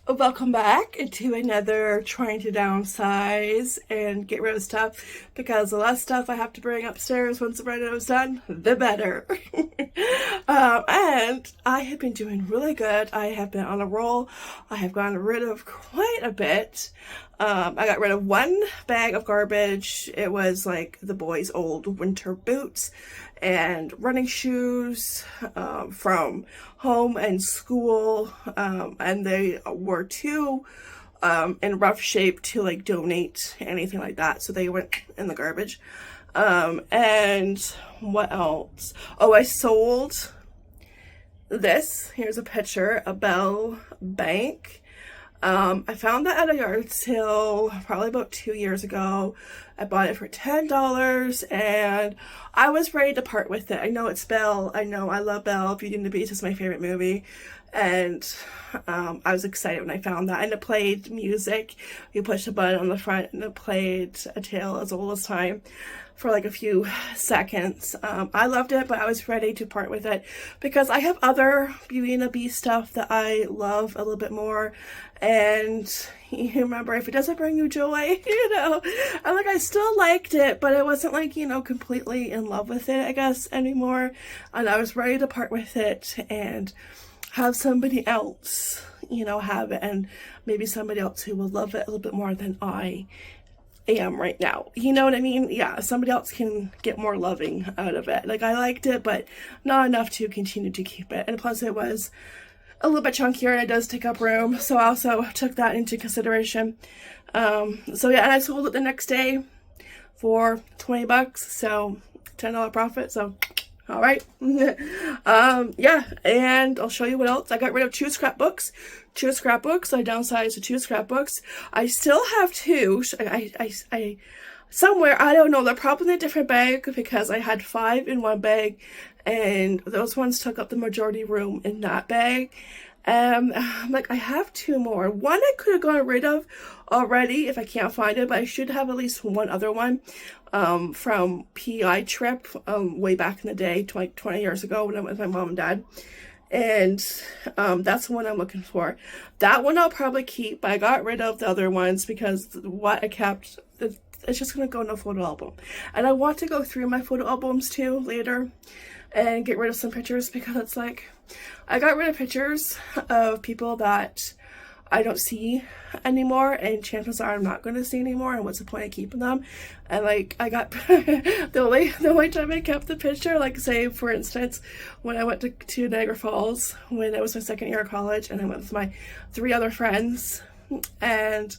Welcome back to another trying to downsize and get rid of stuff, because the less stuff I have to bring upstairs once the reno is done, the better. And I have been doing really good. I have been on a roll. I have gotten rid of quite a bit. I got rid of one bag of garbage. It was like the boys' old winter boots and running shoes from home and school, and they were too in rough shape to like donate anything like that, so they went in the garbage. And what else? Oh, I sold this. Here's a picture, a Bell bank. I found that at a yard sale probably about 2 years ago. I bought it for $10 and I was ready to part with it. I know it's Belle. I know I love Belle. Beauty and the Beast is my favorite movie. And I was excited when I found that. And it played music. You push a button on the front and it played A Tale as Old as Time for like a few seconds. I loved it, but I was ready to part with it because I have other Beauty and the Beast stuff that I love a little bit more. And you remember, if it doesn't bring you joy, and like I still liked it, but it wasn't like, completely in love with it, I guess, anymore. And I was ready to part with it and have somebody else, have it, and maybe somebody else who will love it a little bit more than I am right now. You know what I mean? Yeah, somebody else can get more loving out of it. Like, I liked it, but not enough to continue to keep it. And plus it was a little bit chunkier and it does take up room, so I also took that into consideration. So yeah, and I sold it the next day for 20 bucks, so $10 profit, so all right. Yeah, and I'll show you what else. I got rid of two scrapbooks. I downsized to two scrapbooks. I still have two. I somewhere, I don't know, they're probably in a different bag because I had 5 in one bag and those ones took up the majority room in that bag. I'm like, I have 2 more. One I could have gotten rid of already if I can't find it, but I should have at least one other one from PI trip way back in the day, 20 years ago when I went with my mom and dad. And that's the one I'm looking for. That one I'll probably keep, but I got rid of the other ones because what I kept, it's just gonna go in a photo album. And I want to go through my photo albums too later and get rid of some pictures, because it's like, I got rid of pictures of people that I don't see anymore, and chances are I'm not going to see anymore, and what's the point of keeping them? And like, I got the only time I kept the picture, like say for instance when I went to Niagara Falls when it was my second year of college, and I went with my 3 other friends, and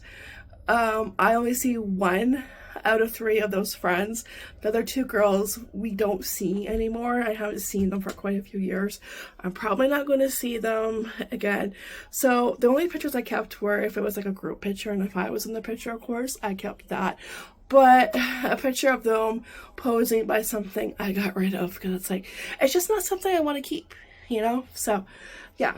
I only see 1 out of 3 of those friends. The other 2 girls we don't see anymore. I haven't seen them for quite a few years. I'm probably not going to see them again. So the only pictures I kept were if it was like a group picture, and if I was in the picture, of course, I kept that. But a picture of them posing by something I got rid of, because it's like, it's just not something I want to keep, so yeah.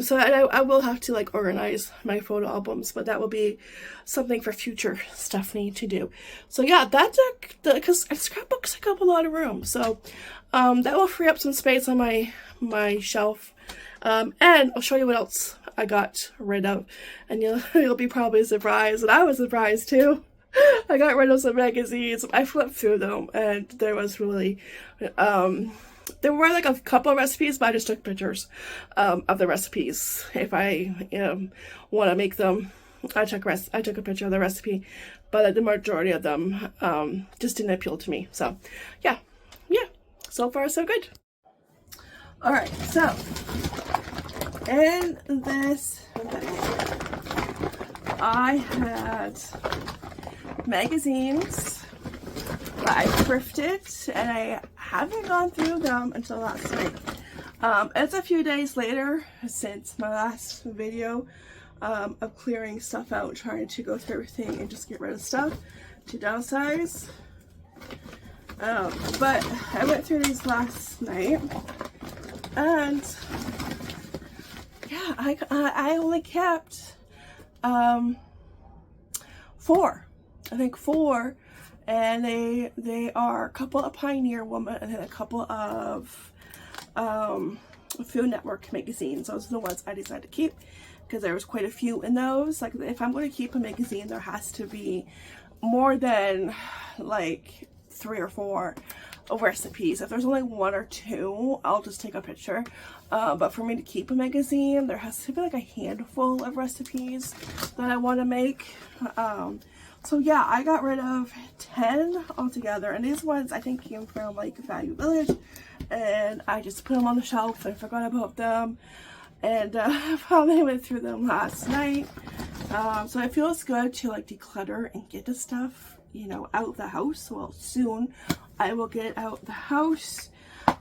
So I will have to like organize my photo albums, but that will be something for future Stephanie to do. So yeah, that's because scrapbooks take up a lot of room, so that will free up some space on my shelf. And I'll show you what else I got rid of, and you'll be probably surprised, and I was surprised too. I got rid of some magazines. I flipped through them, and there was really there were like a couple of recipes, but I just took pictures of the recipes. If I want to make them, I took a picture of the recipe, but the majority of them just didn't appeal to me. So yeah, so far so good. All right, so in this I had magazines that I thrifted, and I haven't gone through them until last night. It's a few days later since my last video of clearing stuff out, trying to go through everything and just get rid of stuff to downsize. But I went through these last night, and yeah, I only kept 4. I think 4, and they are a couple of Pioneer Woman and then a couple of Food Network magazines. Those are the ones I decided to keep. because there was quite a few in those. Like, if I'm going to keep a magazine, there has to be more than like 3 or 4 recipes. If there's only 1 or 2, I'll just take a picture. But for me to keep a magazine, there has to be like a handful of recipes that I want to make. So yeah, I got rid of 10 altogether, and these ones I think came from like Value Village, and I just put them on the shelf and forgot about them, and finally went through them last night. So it feels good to like declutter and get the stuff, you know, out the house. Well, soon I will get out the house.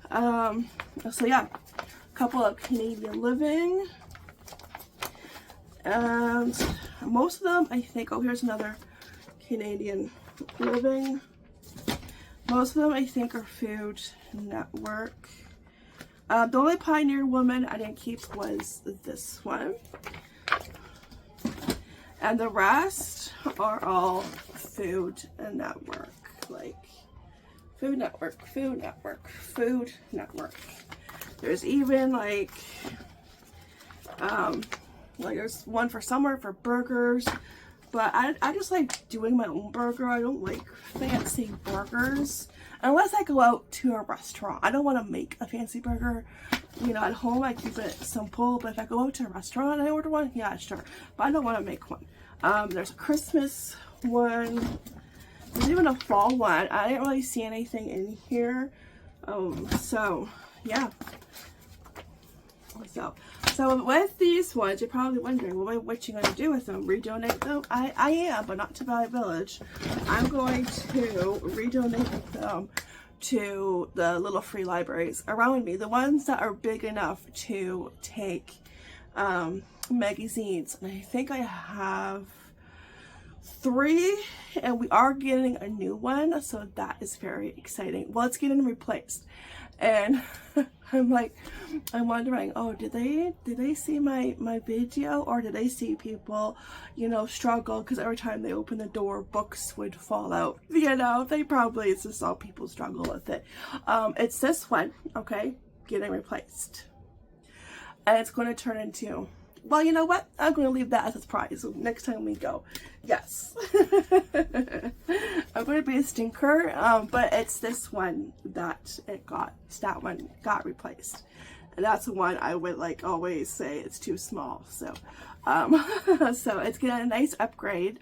So yeah, a couple of Canadian Living, and most of them I think, oh, here's another Canadian Living. Most of them I think are Food Network. The only Pioneer Woman I didn't keep was this one, and the rest are all Food Network, like Food Network, Food Network, Food Network. There's even like there's one for summer for burgers. But I just like doing my own burger. I don't like fancy burgers. Unless I go out to a restaurant. I don't want to make a fancy burger. You know, at home I keep it simple. But if I go out to a restaurant and I order one, yeah, sure. But I don't want to make one. There's a Christmas one. There's even a fall one. I didn't really see anything in here. So, yeah. So with these ones, you're probably wondering, well, what you going to do with them? Redonate them? I am, but not to Value Village. I'm going to redonate them to the little free libraries around me, the ones that are big enough to take magazines. And I think I have 3, and we are getting a new one, so that is very exciting. Well, it's getting replaced. And I'm wondering, oh, did they see my video, or did they see people, you know, struggle because every time they open the door, books would fall out? You know, they probably just saw people struggle with it. It's this one, okay, getting replaced, and it's going to turn into, well, you know what? I'm going to leave that as a surprise next time we go. Yes. I'm going to be a stinker, but it's this one that that one got replaced. And that's the one I would like always say it's too small. So, so it's getting a nice upgrade.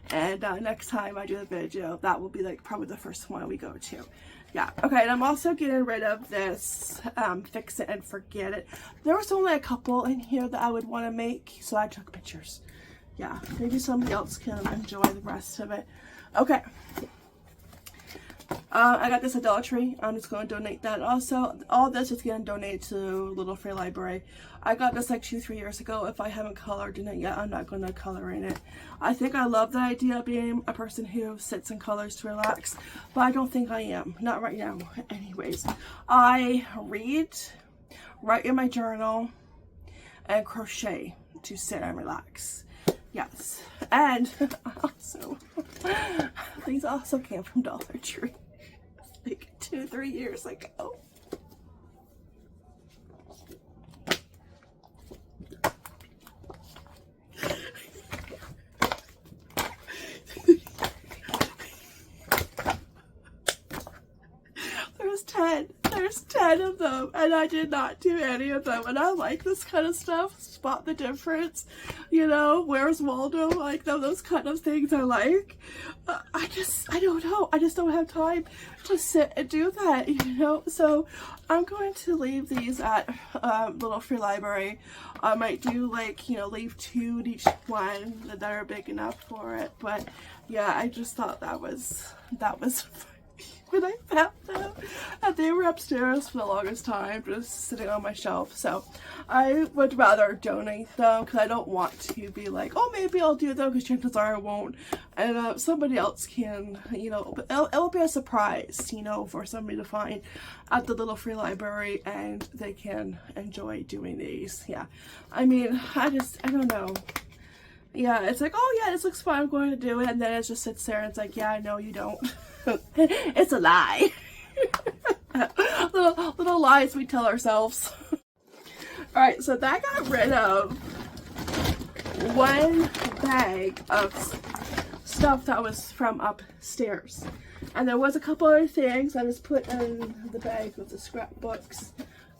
And next time I do the video, that will be like probably the first one we go to. Yeah, okay, and I'm also getting rid of this Fix It and Forget It. There was only a couple in here that I would want to make, so I took pictures. Yeah, maybe somebody else can enjoy the rest of it. Okay. I got this at Dollar Tree. I'm just going to donate that. Also, all this is going to donate to Little Free Library. I got this like 2-3 years ago. If I haven't colored in it yet, I'm not going to color in it. I think I love the idea of being a person who sits and colors to relax, but I don't think I am. Not right now. Anyways, I read, write in my journal, and crochet to sit and relax. Yes. And also, these also came from Dollar Tree. Like 2-3 years ago. There's 10 of them, and I did not do any of them. And I like this kind of stuff. Spot the difference, you know. Where's Waldo? Like those kind of things I like. I don't know. I just don't have time to sit and do that, you know. So I'm going to leave these at Little Free Library. I might do like, you know, leave 2 in each one that are big enough for it. But yeah, I just thought that was when I found them, and they were upstairs for the longest time, just sitting on my shelf. So I would rather donate them, because I don't want to be like, oh, maybe I'll do them, because chances are I won't, and somebody else can, you know. It'll be a surprise, you know, for somebody to find at the Little Free Library, and they can enjoy doing these. Yeah, I mean, I don't know. Yeah, it's like, oh yeah, this looks fun, I'm going to do it, and then it just sits there and it's like, yeah, no, you don't. It's a lie. little lies we tell ourselves. Alright, so that got rid of one bag of stuff that was from upstairs. And there was a couple other things I just put in the bag with the scrapbooks.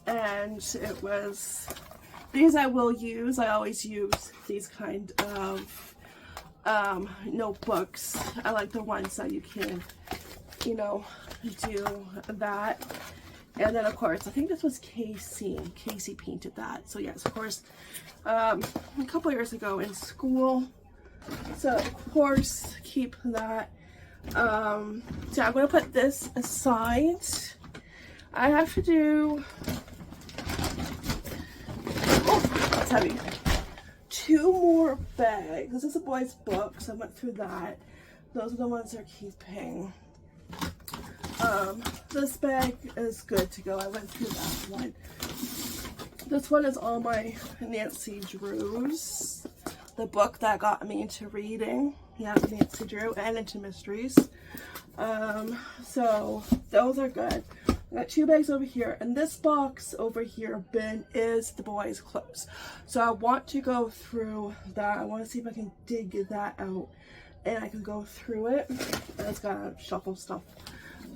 And it was, these I will use. I always use these kind of notebooks. I like the ones that you can, you know, do that. And then of course, I think this was Casey. Casey painted that. So yes, of course, a couple years ago in school. So of course, keep that. So I'm gonna put this aside. I have to do, oh, that's heavy. 2 more bags. This is a boy's book, so I went through that. Those are the ones they're keeping. This bag is good to go. I went through that one. This one is all my Nancy Drews. The book that got me into reading. Yeah, Nancy Drew, and into mysteries. So those are good. I got 2 bags over here, and this box over here bin is the boys' clothes. So I want to go through that. I want to see if I can dig that out, and I can go through it. I just gotta shuffle stuff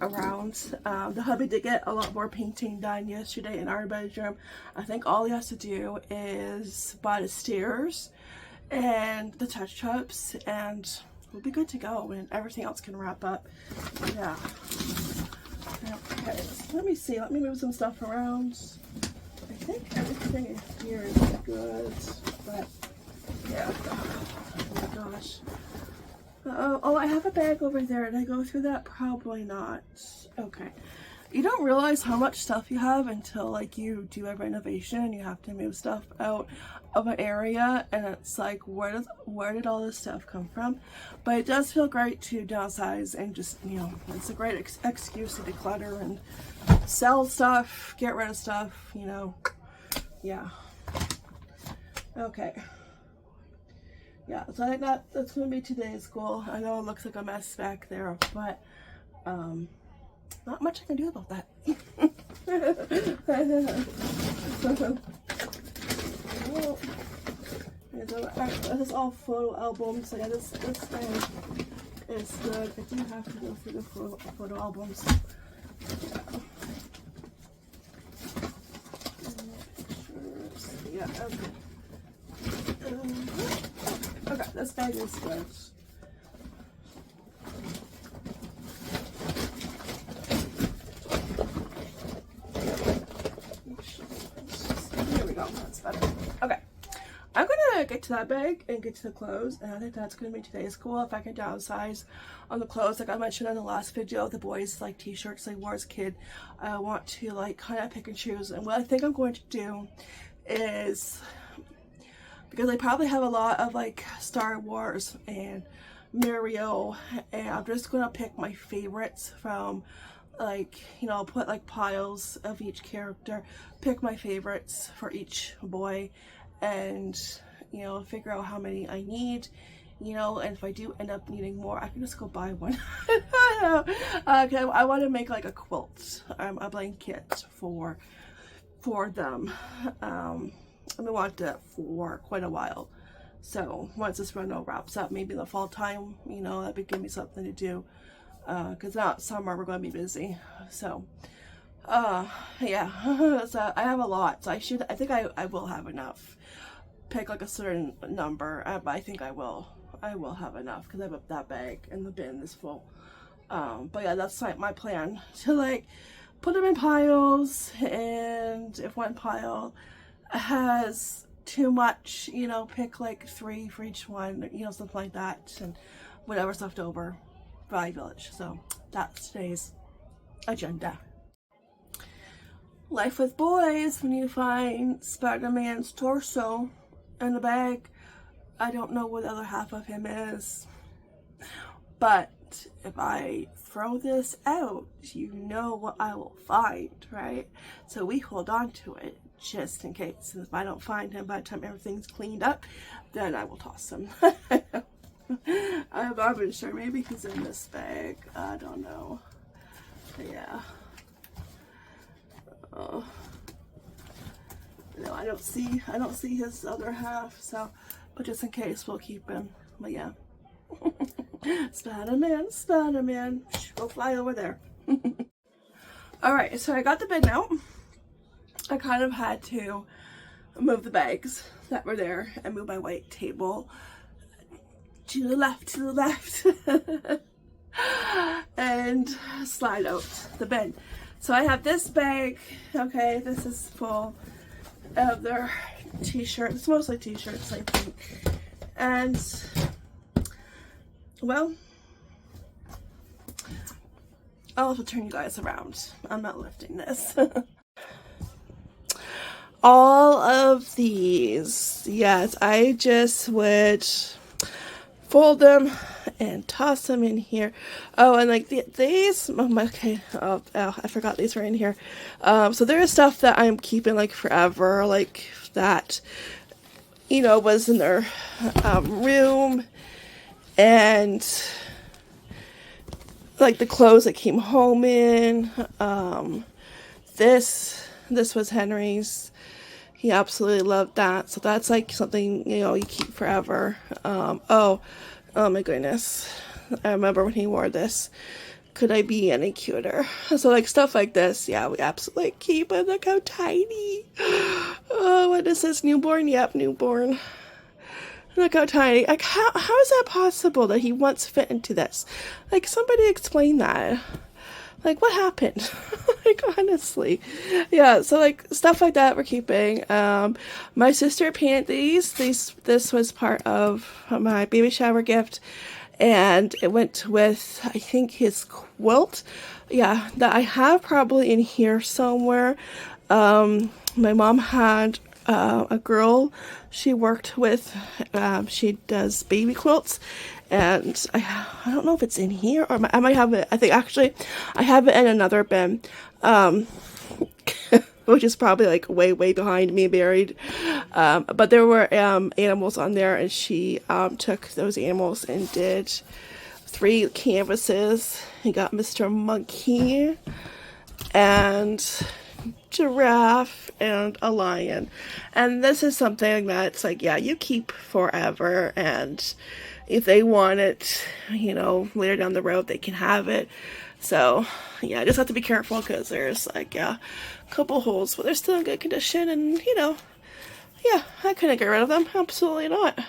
around. The hubby did get a lot more painting done yesterday in our bedroom. I think all he has to do is buy the stairs and the touch-ups, and we'll be good to go, and everything else can wrap up. Yeah. Okay, so let me see. Let me move some stuff around. I think everything in here is good, but yeah. Oh my gosh. Oh, I have a bag over there. Did I go through that? Probably not. Okay. You don't realize how much stuff you have until like you do a renovation and you have to move stuff out of an area, and it's like, where did all this stuff come from? But it does feel great to downsize and just, you know, it's a great excuse to declutter and sell stuff, get rid of stuff, you know. Yeah. Okay. Yeah, so I think that's going to be today's goal. I know it looks like a mess back there, but not much I can do about that. This is all photo albums. So yeah, this thing is good. I do have to go through the photo albums. Yeah, okay. Okay, this bag is good. Here we go, that's better. Okay, I'm gonna get to that bag and get to the clothes, and I think that's gonna be today's goal. If I can downsize on the clothes, like I mentioned in the last video, the boys like t-shirts they wore as a kid. I want to like kind of pick and choose, and what I think I'm going to do is, because I probably have a lot of like Star Wars and Mario, and I'm just gonna pick my favorites from, like, you know, put like piles of each character, pick my favorites for each boy, and, you know, figure out how many I need, you know, and if I do end up needing more, I can just go buy one. I want to make like a quilt, a blanket for them. I've been wanting that for quite a while. So once this reno wraps up, maybe in the fall time, you know, that would give me something to do. Because now summer we're going to be busy. So, yeah. So I have a lot. So I think I will have enough. Pick like a certain number, but I think I will have enough because I have that bag and the bin is full. But yeah, that's like my plan, to like put them in piles, and if one pile has too much, you know, pick like 3 for each one, you know, something like that, and whatever's left over, Value Village. So that's today's agenda. Life with boys, when you find Spider-Man's torso in the bag, I don't know what the other half of him is, but if I throw this out, you know what I will find, right? So we hold on to it just in case, and if I don't find him by the time everything's cleaned up, then I will toss him. I'm not sure, maybe he's in this bag, I don't know. Yeah. No, I don't see his other half, so but just in case we'll keep him. But yeah. Spider-Man, Spider-Man. Go fly over there. Alright, so I got the bin out. I kind of had to move the bags that were there and move my white table to the left, and slide out the bin. So I have this bag, okay, this is full of their t-shirts, mostly t-shirts, I think. And, well, I'll have to turn you guys around. I'm not lifting this. All of these, yes, I just would fold them and toss them in here. Oh, and like these, okay, oh, I forgot these were in here. So there is stuff that I'm keeping like forever, like that, you know, was in their room, and like the clothes that came home in. This was Henry's. He absolutely loved that. So that's like something, you know, you keep forever. Oh my goodness. I remember when he wore this. Could I be any cuter? So like stuff like this, yeah, we absolutely keep it. Look how tiny. Oh, what is this? Newborn? Yep, newborn. Look how tiny. Like how is that possible that he once fit into this? Like somebody explain that. Like, what happened? Like, honestly. Yeah, so, like, stuff like that we're keeping. My sister painted these. This was part of my baby shower gift. And it went with, I think, his quilt. Yeah, that I have probably in here somewhere. My mom had a girl she worked with. She does baby quilts. And I don't know if it's in here, or I might have it. I think actually I have it in another bin, which is probably like way behind me, buried. But there were animals on there, and she took those animals and did 3 canvases. He got Mr. Monkey and giraffe and a lion. And this is something that's like, yeah, you keep forever, and if they want it, you know, later down the road, they can have it. So, yeah, I just have to be careful because there's, like, yeah, a couple holes, but they're still in good condition. And, you know, yeah, I couldn't get rid of them. Absolutely not.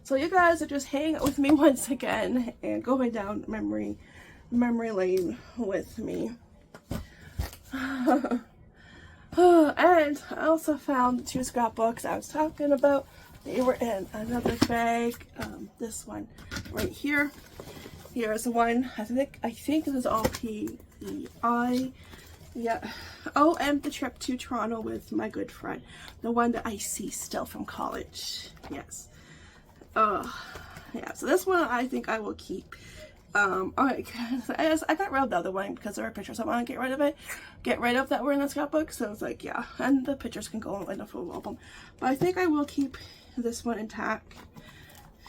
So you guys are just hanging out with me once again and going down memory lane with me. And I also found the 2 scrapbooks I was talking about. They were in another bag. This one right here. Here's the one. I think this is all PEI. Yeah. Oh, and the trip to Toronto with my good friend. The one that I see still from college. Yes. Yeah. So this one I think I will keep. Alright, I got rid of the other one because there were pictures. I want to get rid of it. Get rid of that were in the scrapbook. So it's like, yeah. And the pictures can go in a full album. But I think I will keep this one intact.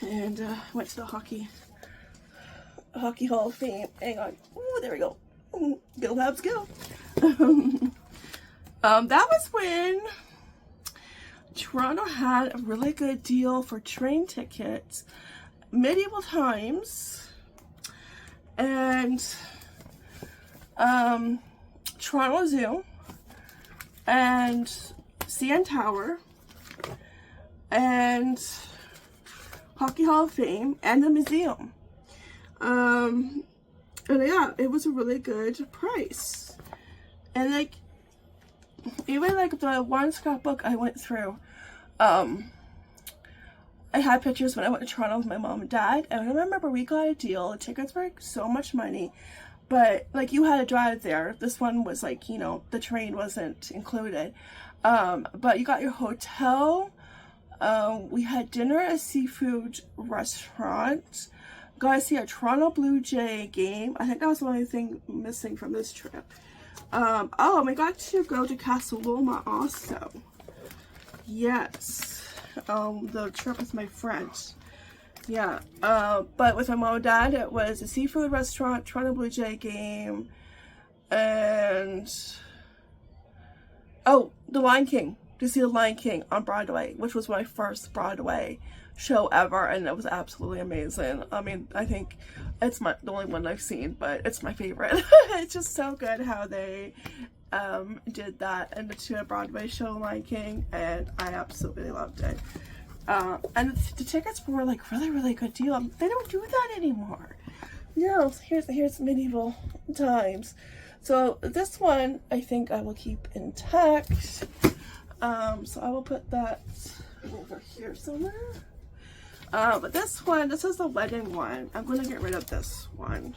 And went to the Hockey Hall of Fame. Hang on. Oh, there we go. Go Habs, go. That was when Toronto had a really good deal for train tickets. Medieval times. And Toronto Zoo. And CN Tower. And Hockey Hall of Fame and the museum. And yeah, it was a really good price. And like, even like the one scrapbook I went through, I had pictures when I went to Toronto with my mom and dad, and I remember we got a deal. The tickets were like so much money, but like you had to drive there. This one was like, you know, the train wasn't included, but you got your hotel. We had dinner at a seafood restaurant. Got to see a Toronto Blue Jay game. I think that was the only thing missing from this trip. Oh, and we got to go to Casa Loma also. Yes. The trip with my friends. Yeah. But with my mom and dad, it was a seafood restaurant, Toronto Blue Jay game, and oh, The Lion King. to see The Lion King on Broadway, which was my first Broadway show ever, and it was absolutely amazing. I mean, I think it's the only one I've seen, but it's my favorite. It's just so good how they did that into a Broadway show, Lion King, and I absolutely loved it. And the tickets were like really good deal. They don't do that anymore. No, here's medieval times. So this one I think I will keep intact. So I will put that over here somewhere. But this is the wedding one. I'm gonna get rid of this one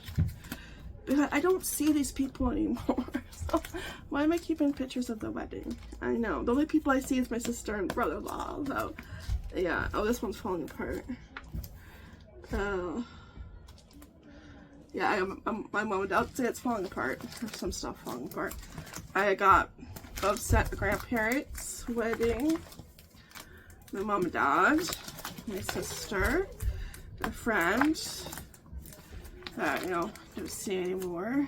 because I don't see these people anymore. So why am I keeping pictures of the wedding? I know the only people I see is my sister and brother-in-law. So yeah. Oh, this one's falling apart. Yeah, my mom would say it's falling apart. There's some stuff falling apart. I got upset grandparents' wedding. My mom and dad, my sister, a friend that, you know, don't see anymore.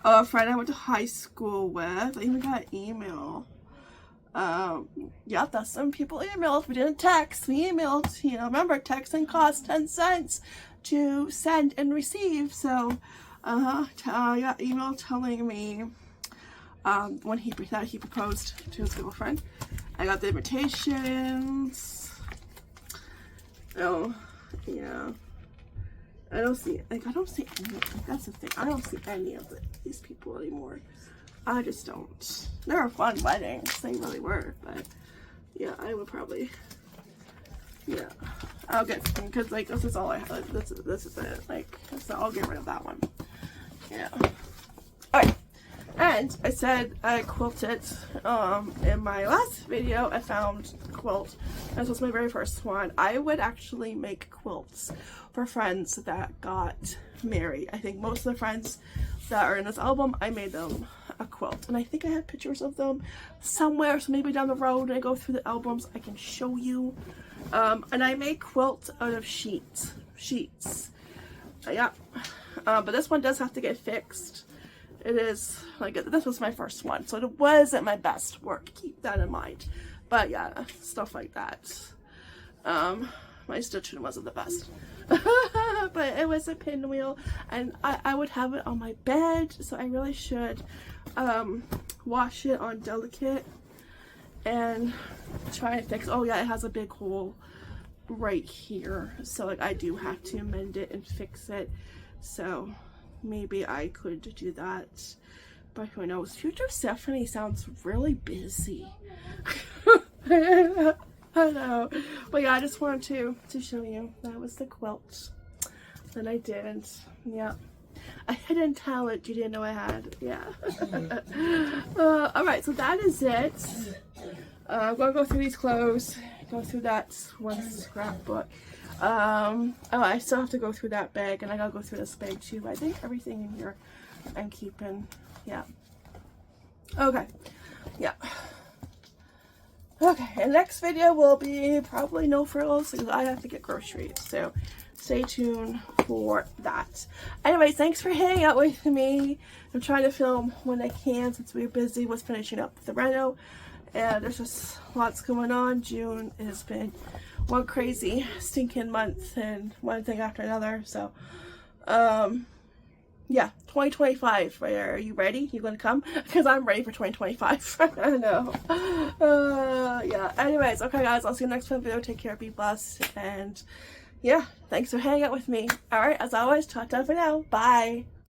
Oh, a friend I went to high school with. I even got an email. Yeah, that's some people emailed. We didn't text, we emailed. You know, remember, texting costs 10 cents to send and receive. So, I got email telling me when he proposed to his girlfriend. I got the invitations. Oh, yeah. I don't see any. That's the thing. I don't see any of these people anymore. I just don't. They were fun weddings. They really were. But yeah, I would probably. Yeah, I'll get, because like this is all I have. This is it. Like, so I'll get rid of that one. Yeah. Alright. And I said I quilted in my last video. I found a quilt. This was my very first one. I would actually make quilts for friends that got married. I think most of the friends that are in this album, I made them a quilt, and I think I have pictures of them somewhere, so maybe down the road when I go through the albums I can show you. And I make quilts out of sheets. Yeah. But this one does have to get fixed. It is, like, this was my first one, so it wasn't my best work. Keep that in mind. But yeah, stuff like that. My stitching wasn't the best. But it was a pinwheel, and I would have it on my bed, so I really should wash it on Delicate and try and fix. Oh yeah, it has a big hole right here, so like I do have to mend it and fix it. So maybe I could do that, but who knows. Future Stephanie sounds really busy. I know, but yeah, I just wanted to show you that was the quilt that I did. Yeah, a hidden talent you didn't know I had. Yeah. All right, so that is it. I'm gonna go through these clothes, go through that one scrapbook. Oh, I still have to go through that bag, and I gotta go through this bag too. I think everything in here I'm keeping. Yeah. Okay. Yeah. Okay, and next video will be probably no frills because I have to get groceries. So stay tuned for that. Anyways, thanks for hanging out with me. I'm trying to film when I can since we're busy with finishing up the reno. And there's just lots going on. June has been one crazy stinking month and one thing after another. So, yeah, 2025. Are you ready? You gonna come? Because I'm ready for 2025. I know. Yeah. Anyways, okay, guys. I'll see you next video. Take care. Be blessed. And yeah, thanks for hanging out with me. All right. As always, ta-ta for now. Bye.